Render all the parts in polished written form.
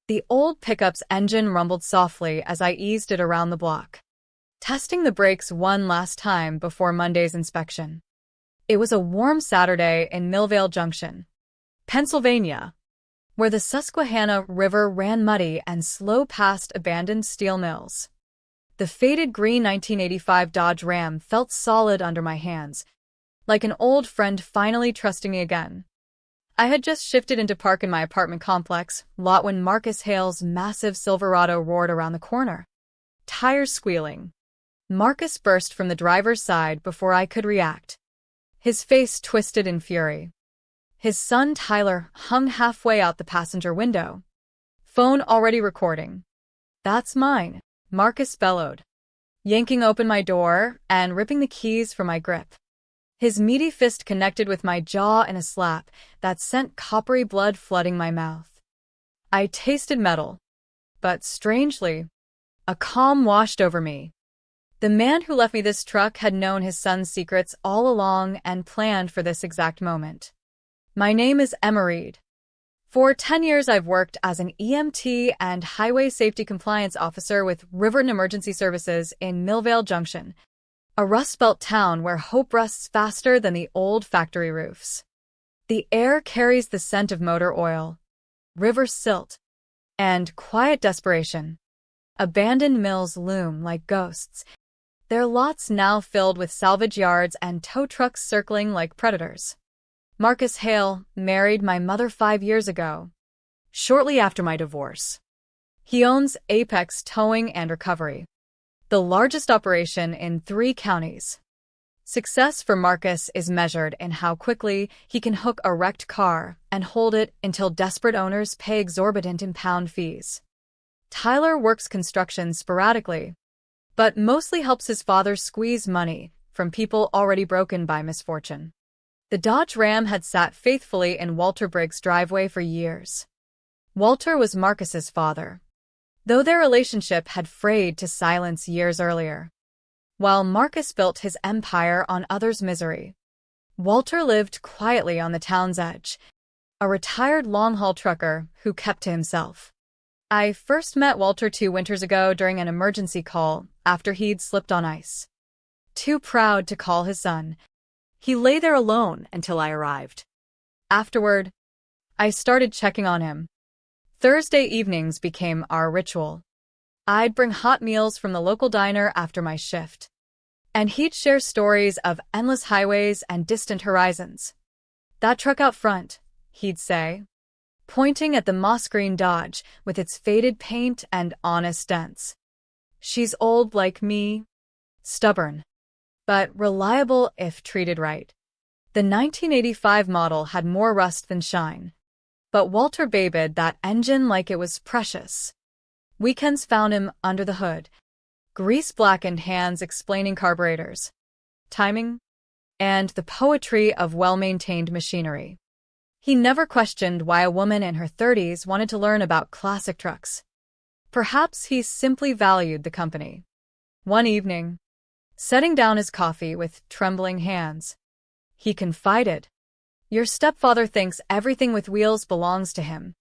The old pickup's engine rumbled softly as I eased it around the block, testing the brakes one last time before Monday's inspection. It was a warm Saturday in Millvale Junction, Pennsylvania, where the Susquehanna River ran muddy and slow past abandoned steel mills. The faded green 1985 Dodge Ram felt solid under my hands, like an old friend finally trusting me again. I had just shifted into park in my apartment complex lot when Marcus Hale's massive Silverado roared around the corner. Tires squealing. Marcus burst from the driver's side before I could react, his face twisted in fury. His son Tyler hung halfway out the passenger window, phone already recording. "That's mine," Marcus bellowed, yanking open my door and ripping the keys from my grip. His meaty fist connected with my jaw in a slap that sent coppery blood flooding my mouth. I tasted metal, but strangely, a calm washed over me. The man who left me this truck had known his son's secrets all along and planned for this exact moment. My name is Emma Reed. For 10 years I've worked as an EMT and highway safety compliance officer with Riverton Emergency Services in Millvale Junction, a Rust Belt town where hope rusts faster than the old factory roofs. The air carries the scent of motor oil, river silt, and quiet desperation. Abandoned mills loom like ghosts, their lots now filled with salvage yards and tow trucks circling like predators. Marcus Hale married my mother 5 years ago, shortly after my divorce. He owns Apex Towing and Recovery, the largest operation in 3 counties. Success for Marcus is measured in how quickly he can hook a wrecked car and hold it until desperate owners pay exorbitant impound fees. Tyler works construction sporadically, but mostly helps his father squeeze money from people already broken by misfortune. The Dodge Ram had sat faithfully in Walter Briggs' driveway for years. Walter was Marcus's father, though their relationship had frayed to silence years earlier. While Marcus built his empire on others' misery, Walter lived quietly on the town's edge, a retired long-haul trucker who kept to himself. I first met Walter 2 winters ago during an emergency call after he'd slipped on ice. Too proud to call his son, he lay there alone until I arrived. Afterward, I started checking on him. Thursday evenings became our ritual. I'd bring hot meals from the local diner after my shift, and he'd share stories of endless highways and distant horizons. "That truck out front," he'd say, pointing at the moss-green Dodge with its faded paint and honest dents. "She's old like me, stubborn, but reliable if treated right." The 1985 model had more rust than shine, but Walter babied that engine like it was precious. Weekends found him under the hood, grease-blackened hands explaining carburetors, timing, and the poetry of well-maintained machinery. He never questioned why a woman in her 30s wanted to learn about classic trucks. Perhaps he simply valued the company. One evening, setting down his coffee with trembling hands, he confided, "Your stepfather thinks everything with wheels belongs to him.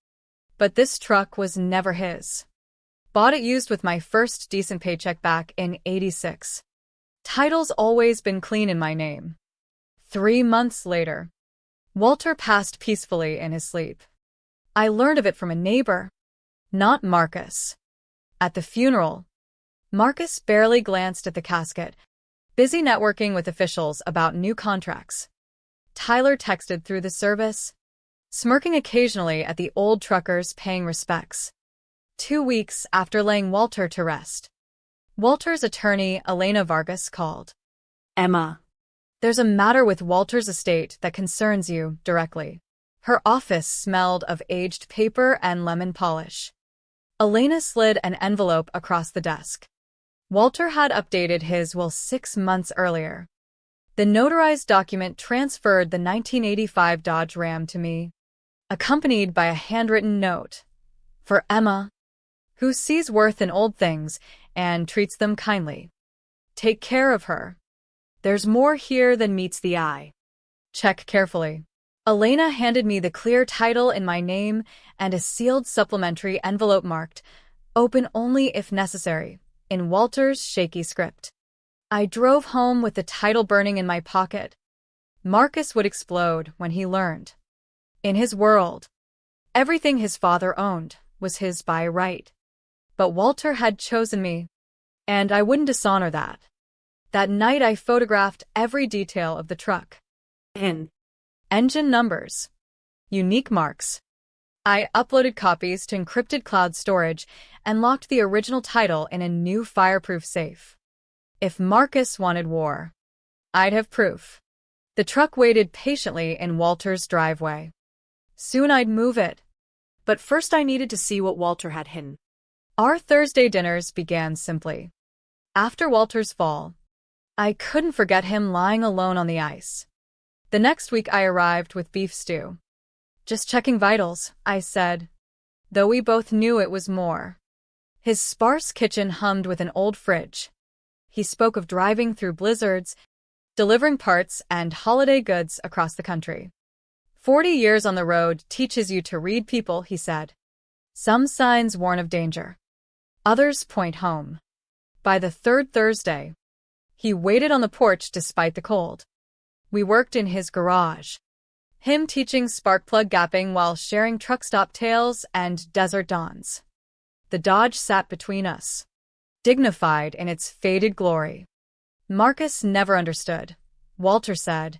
But this truck was never his. Bought it used with my first decent paycheck back in '86. Title's always been clean in my name." 3 months later, Walter passed peacefully in his sleep. I learned of it from a neighbor, not Marcus. At the funeral, Marcus barely glanced at the casket, busy networking with officials about new contracts. Tyler texted through the service, smirking occasionally at the old truckers paying respects. 2 weeks after laying Walter to rest, Walter's attorney, Elena Vargas, called. "Emma, there's a matter with Walter's estate that concerns you directly." Her office smelled of aged paper and lemon polish. Elena slid an envelope across the desk. Walter had updated his will 6 months earlier. The notarized document transferred the 1985 Dodge Ram to me, accompanied by a handwritten note. "For Emma, who sees worth in old things and treats them kindly. Take care of her. There's more here than meets the eye. Check carefully." Elena handed me the clear title in my name and a sealed supplementary envelope marked, "Open only if necessary," in Walter's shaky script. I drove home with the title burning in my pocket. Marcus would explode when he learned. In his world, everything his father owned was his by right. But Walter had chosen me, and I wouldn't dishonor that. That night I photographed every detail of the truck. Engine numbers. Unique marks. I uploaded copies to encrypted cloud storage and locked the original title in a new fireproof safe. If Marcus wanted war, I'd have proof. The truck waited patiently in Walter's driveway. Soon I'd move it. But first I needed to see what Walter had hidden. Our Thursday dinners began simply. After Walter's fall, I couldn't forget him lying alone on the ice. The next week I arrived with beef stew. "Just checking vitals," I said, though we both knew it was more. His sparse kitchen hummed with an old fridge. He spoke of driving through blizzards, delivering parts and holiday goods across the country. 40 years on the road teaches you to read people, he said. Some signs warn of danger. Others point home. By the third Thursday, he waited on the porch despite the cold. We worked in his garage. Him teaching spark plug gapping while sharing truck stop tales and desert dawns. The Dodge sat between us, dignified in its faded glory. Marcus never understood, Walter said,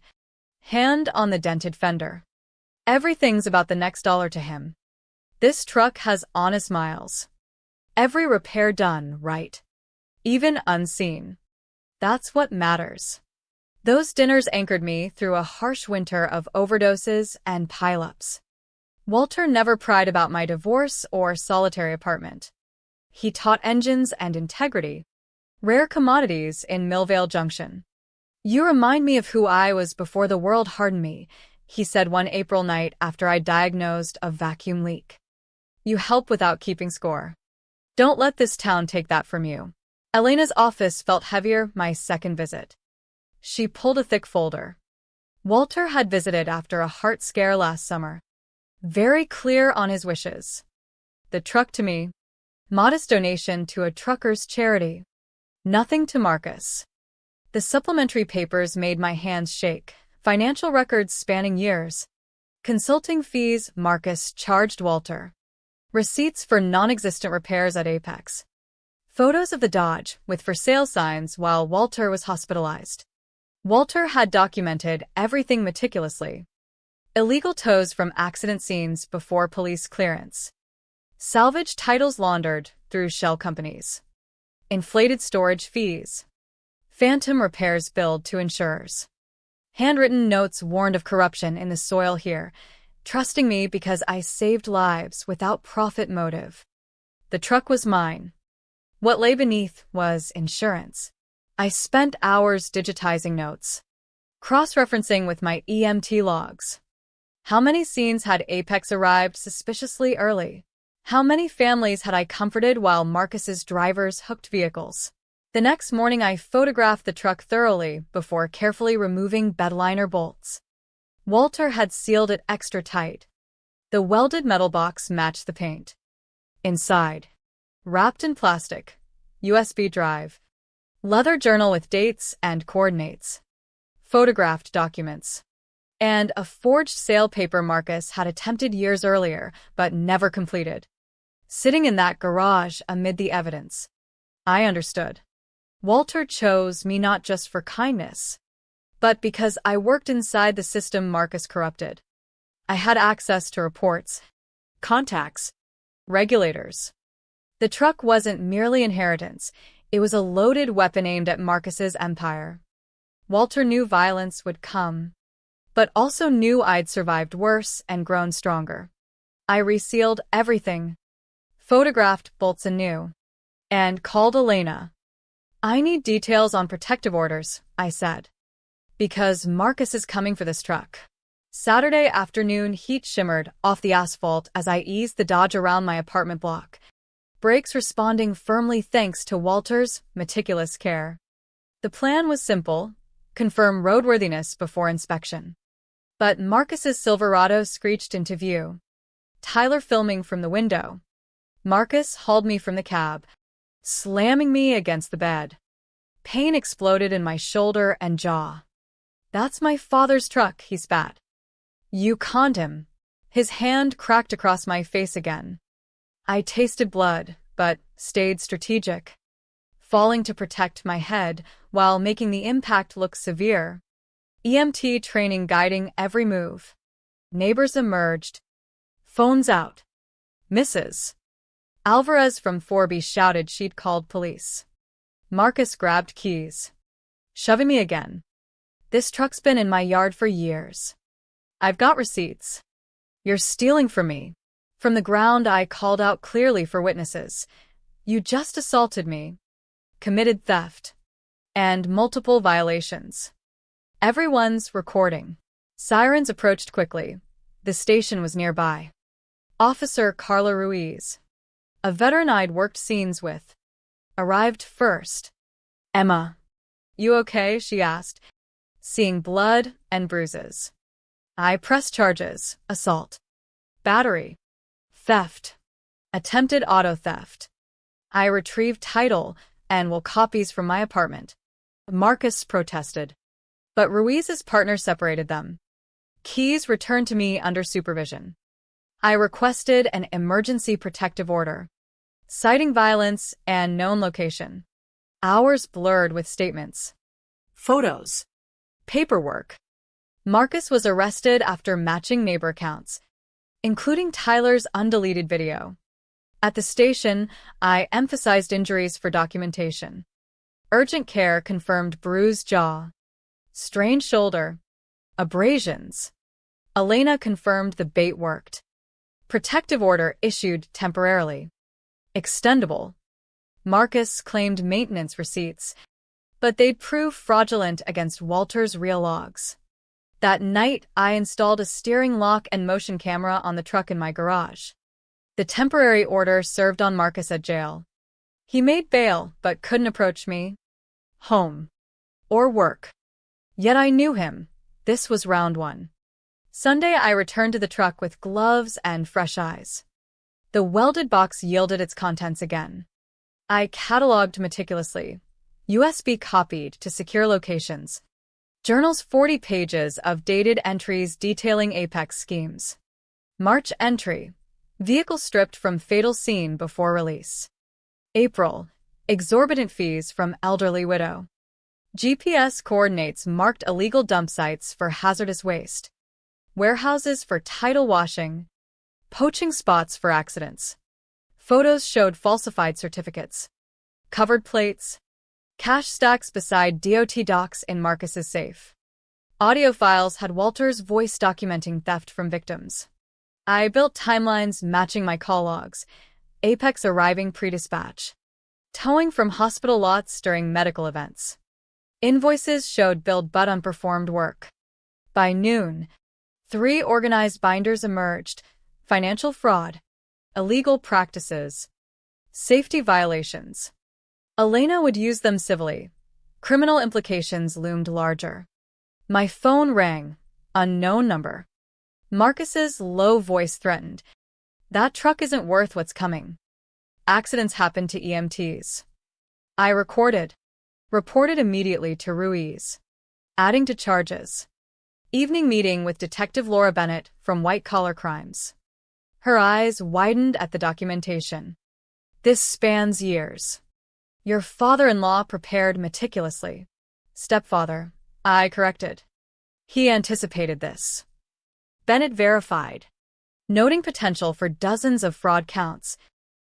hand on the dented fender. Everything's about the next dollar to him. This truck has honest miles. Every repair done right. Even unseen. That's what matters. Those dinners anchored me through a harsh winter of overdoses and pileups. Walter never pried about my divorce or solitary apartment. He taught engines and integrity, rare commodities in Millvale Junction. "You remind me of who I was before the world hardened me," he said one April night after I diagnosed a vacuum leak. "You help without keeping score. Don't let this town take that from you." Elena's office felt heavier my second visit. She pulled a thick folder. Walter had visited after a heart scare last summer. Very clear on his wishes. The truck to me. Modest donation to a trucker's charity. Nothing to Marcus. The supplementary papers made my hands shake. Financial records spanning years. Consulting fees Marcus charged Walter. Receipts for non-existent repairs at Apex. Photos of the Dodge with for sale signs while Walter was hospitalized. Walter had documented everything meticulously. Illegal tows from accident scenes before police clearance. Salvage titles laundered through shell companies. Inflated storage fees. Phantom repairs billed to insurers. Handwritten notes warned of corruption in the soil here, trusting me because I saved lives without profit motive. The truck was mine. What lay beneath was insurance. I spent hours digitizing notes, cross-referencing with my EMT logs. How many scenes had Apex arrived suspiciously early? How many families had I comforted while Marcus's drivers hooked vehicles? The next morning I photographed the truck thoroughly before carefully removing bedliner bolts. Walter had sealed it extra tight. The welded metal box matched the paint. Inside, wrapped in plastic, USB drive, leather journal with dates and coordinates, photographed documents, and a forged sale paper Marcus had attempted years earlier but never completed. Sitting in that garage amid the evidence, I understood. Walter chose me not just for kindness, but because I worked inside the system Marcus corrupted. I had access to reports, contacts, regulators. The truck wasn't merely inheritance, it was a loaded weapon aimed at Marcus's empire. Walter knew violence would come, but also knew I'd survived worse and grown stronger. I resealed everything, photographed bolts anew, and called Elena. "I need details on protective orders," I said, because Marcus is coming for this truck. Saturday afternoon heat shimmered off the asphalt as I eased the Dodge around my apartment block, brakes responding firmly thanks to Walter's meticulous care. The plan was simple: confirm roadworthiness before inspection. But Marcus's Silverado screeched into view. Tyler filming from the window. Marcus hauled me from the cab, slamming me against the bed. Pain exploded in my shoulder and jaw. "That's my father's truck," he spat. "You conned him." His hand cracked across my face again. I tasted blood, but stayed strategic, falling to protect my head while making the impact look severe. EMT training guiding every move. Neighbors emerged. Phones out. "Mrs. Alvarez from 4B shouted she'd called police." Marcus grabbed keys, shoving me again. "This truck's been in my yard for years. I've got receipts." "You're stealing from me." From the ground, I called out clearly for witnesses. "You just assaulted me, committed theft, and multiple violations. Everyone's recording." Sirens approached quickly. The station was nearby. Officer Carla Ruiz, a veteran I'd worked scenes with, arrived first. "Emma, you okay?" she asked, seeing blood and bruises. I pressed charges: assault, battery, theft, attempted auto theft. I retrieved title and will copies from my apartment. Marcus protested, but Ruiz's partner separated them. Keys returned to me under supervision. I requested an emergency protective order, citing violence and known location. Hours blurred with statements, Photos. paperwork. Marcus was arrested after matching neighbor accounts, including Tyler's undeleted video. At the station, I emphasized injuries for documentation. Urgent care confirmed bruised jaw, strained shoulder, abrasions. Elena confirmed the bait worked. Protective order issued temporarily. Extendable. Marcus claimed maintenance receipts, but they'd prove fraudulent against Walter's real logs. That night, I installed a steering lock and motion camera on the truck in my garage. The temporary order served on Marcus at jail. He made bail, but couldn't approach me, home, or work. Yet I knew him. This was round one. Sunday, I returned to the truck with gloves and fresh eyes. The welded box yielded its contents again. I cataloged meticulously, USB copied to secure locations. Journal's 40 pages of dated entries detailing Apex schemes. March entry. Vehicle stripped from fatal scene before release. April. Exorbitant fees from elderly widow. GPS coordinates marked illegal dump sites for hazardous waste. Warehouses for tidal washing. Poaching spots for accidents. Photos showed falsified certificates. Covered plates. Cash stacks beside DOT docks in Marcus's safe. Audio files had Walter's voice documenting theft from victims. I built timelines matching my call logs. Apex arriving pre-dispatch. Towing from hospital lots during medical events. Invoices showed billed but unperformed work. By noon, 3 organized binders emerged: financial fraud, illegal practices, safety violations. Elena would use them civilly. Criminal implications loomed larger. My phone rang. Unknown number. Marcus's low voice threatened. "That truck isn't worth what's coming." Accidents happen to EMTs. I reported immediately to Ruiz. Adding to charges. Evening meeting with Detective Laura Bennett from White Collar Crimes. Her eyes widened at the documentation. "This spans years. Your father-in-law prepared meticulously." "Stepfather," I corrected. "He anticipated this." Bennett verified, noting potential for dozens of fraud counts.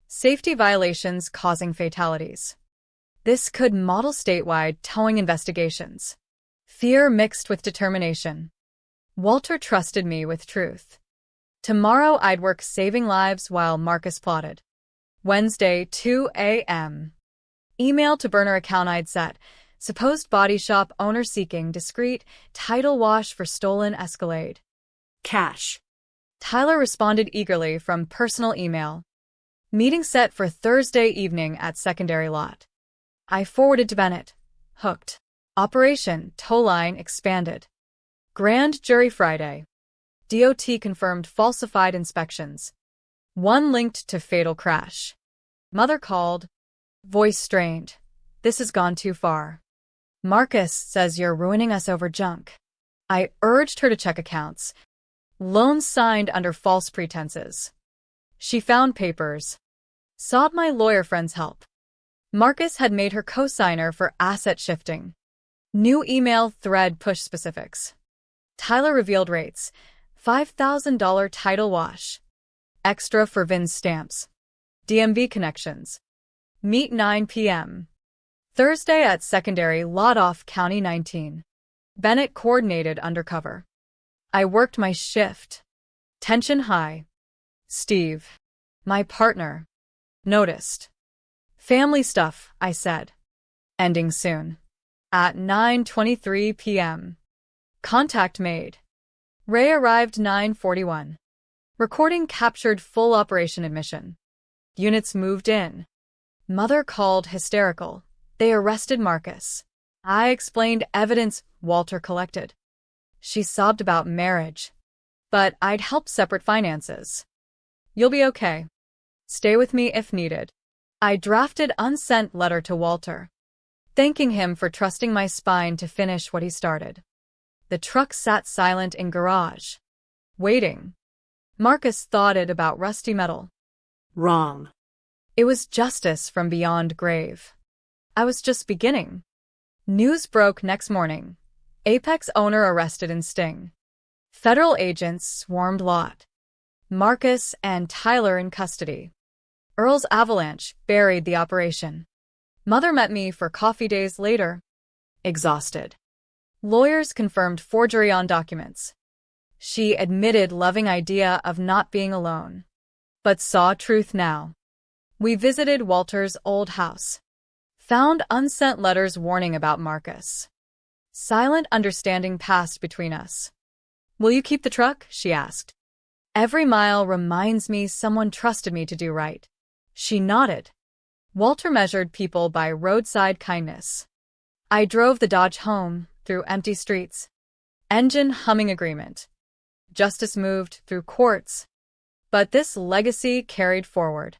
Safety violations causing fatalities. This could model statewide towing investigations. Fear mixed with determination. Walter trusted me with truth. Tomorrow I'd work saving lives while Marcus plotted. Wednesday, 2 a.m. Email to burner account I'd set. Supposed body shop owner seeking discreet title wash for stolen Escalade. Cash. Tyler responded eagerly from personal email. Meeting set for Thursday evening at secondary lot. I forwarded to Bennett. Hooked. Operation tow line expanded. Grand jury Friday. DOT confirmed falsified inspections. One linked to fatal crash. Mother called. Voice strained. This has gone too far. Marcus says you're ruining us over junk. I urged her to check accounts. Loans signed under false pretenses. She found papers. Sought my lawyer friend's help. Marcus had made her co-signer for asset shifting. New email thread push specifics. Tyler revealed rates. $5,000 title wash. Extra for VIN stamps. DMV connections. Meet 9 p.m. Thursday at secondary lot off County 19. Bennett coordinated undercover. I worked my shift. Tension high. Steve, my partner, noticed. Family stuff, I said. Ending soon. At 9:23 p.m. Contact made. Ray arrived 9:41. Recording captured full operation admission. Units moved in. Mother called hysterical. They arrested Marcus. I explained evidence Walter collected. She sobbed about marriage. But I'd help separate finances. You'll be okay. Stay with me if needed. I drafted unsent letter to Walter, thanking him for trusting my spine to finish what he started. The truck sat silent in garage, waiting. Marcus thought it about rusty metal. Wrong. It was justice from beyond grave. I was just beginning. News broke next morning. Apex owner arrested in sting. Federal agents swarmed lot. Marcus and Tyler in custody. Earl's avalanche buried the operation. Mother met me for coffee days later. Exhausted. Lawyers confirmed forgery on documents. She admitted loving idea of not being alone, but saw truth now. We visited Walter's old house. Found unsent letters warning about Marcus. Silent understanding passed between us. Will you keep the truck? She asked. Every mile reminds me someone trusted me to do right. She nodded. Walter measured people by roadside kindness. I drove the Dodge home through empty streets. Engine humming agreement. Justice moved through courts. But this legacy carried forward.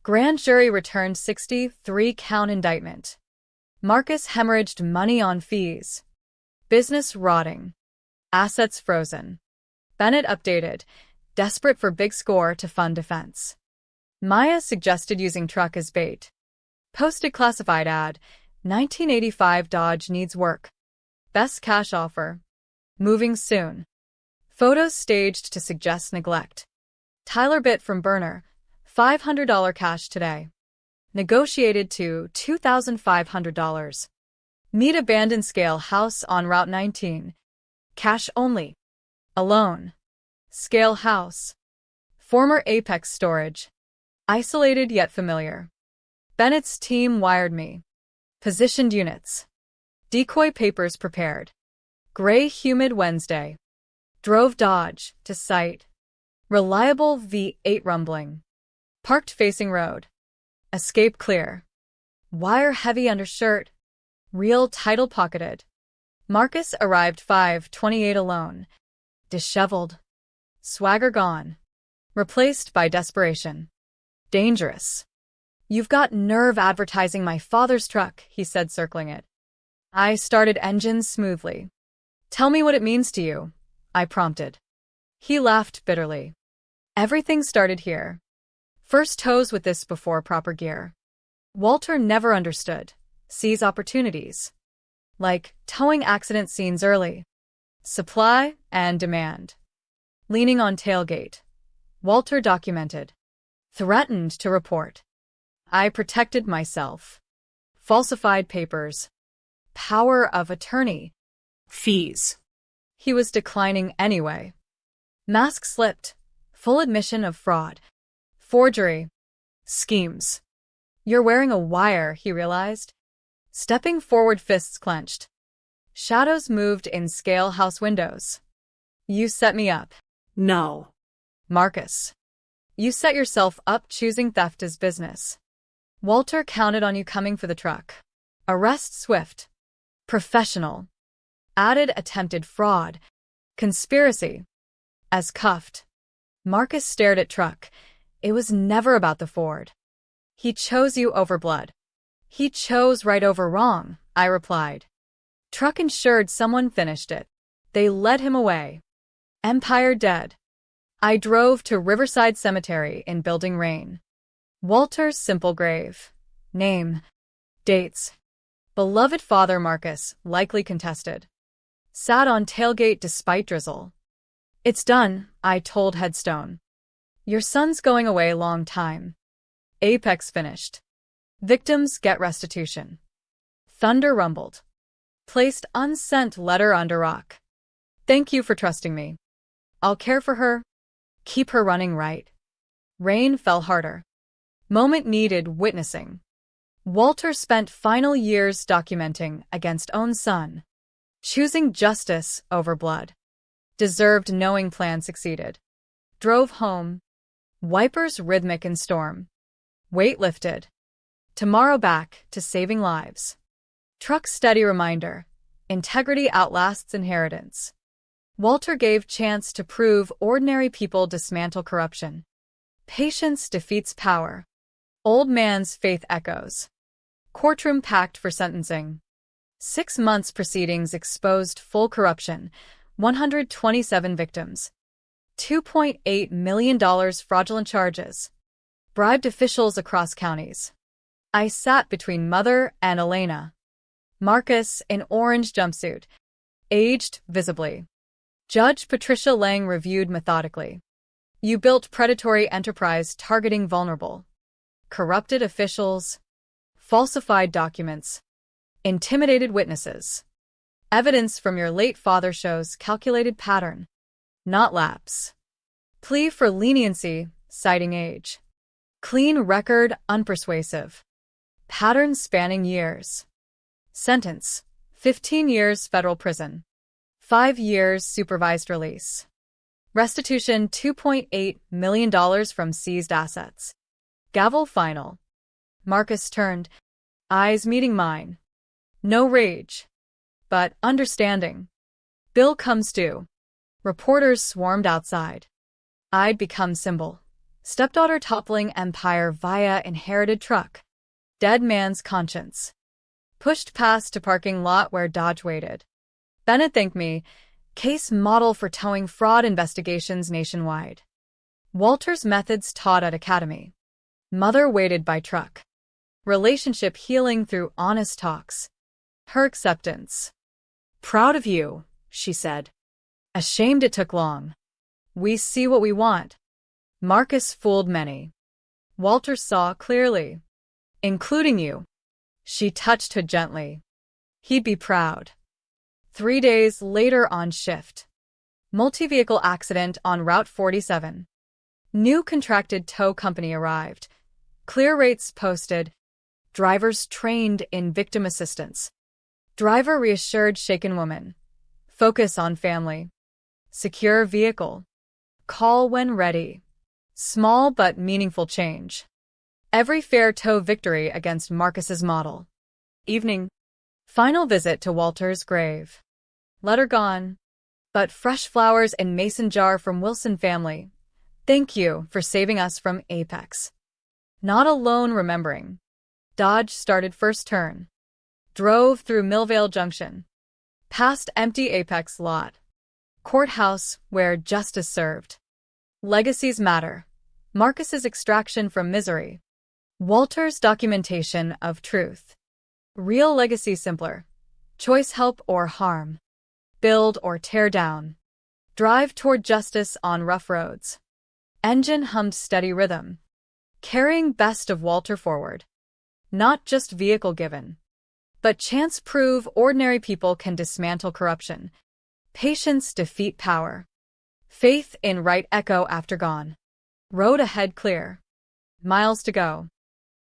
Grand jury returned 63-count indictment. Marcus hemorrhaged money on fees. Business rotting. Assets frozen. Bennett updated, desperate for big score to fund defense. Maya suggested using truck as bait. Posted classified ad, 1985 Dodge needs work. Best cash offer. Moving soon. Photos staged to suggest neglect. Tyler bit from burner, $500 cash today. Negotiated to $2,500. Meet abandoned scale house on Route 19. Cash only. Alone. Scale house. Former Apex storage. Isolated yet familiar. Bennett's team wired me. Positioned units. Decoy papers prepared. Gray humid Wednesday. Drove Dodge to site. Reliable V8 rumbling. Parked facing road. Escape clear. Wire heavy undershirt. Real title pocketed. Marcus arrived 5:28 alone. Disheveled. Swagger gone. Replaced by desperation. Dangerous. You've got nerve advertising my father's truck, he said, circling it. I started engines smoothly. Tell me what it means to you, I prompted. He laughed bitterly. Everything started here. First toes with this before proper gear. Walter never understood. Sees opportunities. Like towing accident scenes early. Supply and demand. Leaning on tailgate. Walter documented. Threatened to report. I protected myself. Falsified papers. Power of attorney. Fees. He was declining anyway. Mask slipped. Full admission of fraud. Forgery. Schemes. You're wearing a wire, he realized. Stepping forward, fists clenched. Shadows moved in scale house windows. You set me up. No. Marcus. You set yourself up choosing theft as business. Walter counted on you coming for the truck. Arrest swift. Professional. Added attempted fraud. Conspiracy. As cuffed, Marcus stared at Truck. It was never about the Ford. He chose you over blood. He chose right over wrong, I replied. Truck ensured someone finished it. They led him away. Empire dead. I drove to Riverside Cemetery in Building Rain. Walter's simple grave. Name. Dates. Beloved father Marcus, likely contested. Sat on tailgate despite drizzle. It's done, I told headstone. Your son's going away long time. Apex finished. Victims get restitution. Thunder rumbled. Placed unsent letter under rock. Thank you for trusting me. I'll care for her. Keep her running right. Rain fell harder. Moment needed witnessing. Walter spent final years documenting against own son. Choosing justice over blood. Deserved knowing plan succeeded. Drove home. Wipers rhythmic in storm. Weight lifted. Tomorrow back to saving lives. Truck steady reminder. Integrity outlasts inheritance. Walter gave chance to prove ordinary people dismantle corruption. Patience defeats power. Old man's faith echoes. Courtroom packed for sentencing. 6 months proceedings exposed full corruption. 127 victims. $2.8 million fraudulent charges. Bribed officials across counties. I sat between Mother and Elena. Marcus in orange jumpsuit. Aged visibly. Judge Patricia Lang reviewed methodically. You built predatory enterprise targeting vulnerable. Corrupted officials. Falsified documents. Intimidated witnesses. Evidence from your late father shows calculated pattern. Not lapse. Plea for leniency, citing age. Clean record, unpersuasive. Pattern spanning years. Sentence: 15 years federal prison. 5 years supervised release. Restitution $2.8 million from seized assets. Gavel final. Marcus turned, eyes meeting mine. No rage, but understanding. Bill comes due. Reporters swarmed outside. I'd become symbol. Stepdaughter toppling empire via inherited truck. Dead man's conscience. Pushed past to parking lot where Dodge waited. Bennett thanked me. Case model for towing fraud investigations nationwide. Walter's methods taught at academy. Mother waited by truck. Relationship healing through honest talks. Her acceptance. Proud of you, she said. Ashamed it took long. We see what we want. Marcus fooled many. Walter saw clearly. Including you. She touched her gently. He'd be proud. 3 days later on shift. Multi-vehicle accident on Route 47. New contracted tow company arrived. Clear rates posted. Drivers trained in victim assistance. Driver reassured shaken woman. Focus on family. Secure vehicle. Call when ready. Small but meaningful change. Every fair tow victory against Marcus's model. Evening. Final visit to Walter's grave. Letter gone. But fresh flowers in mason jar from Wilson family. Thank you for saving us from Apex. Not alone remembering. Dodge started first turn. Drove through Millvale Junction. Past empty Apex lot. Courthouse where justice served. Legacies matter. Marcus's extraction from misery. Walter's documentation of truth. Real legacy simpler. Choice help or harm. Build or tear down. Drive toward justice on rough roads. Engine hummed steady rhythm. Carrying best of Walter forward. Not just vehicle given. But chance prove ordinary people can dismantle corruption. Patience defeat power. Faith in right echo after gone. Road ahead clear. Miles to go.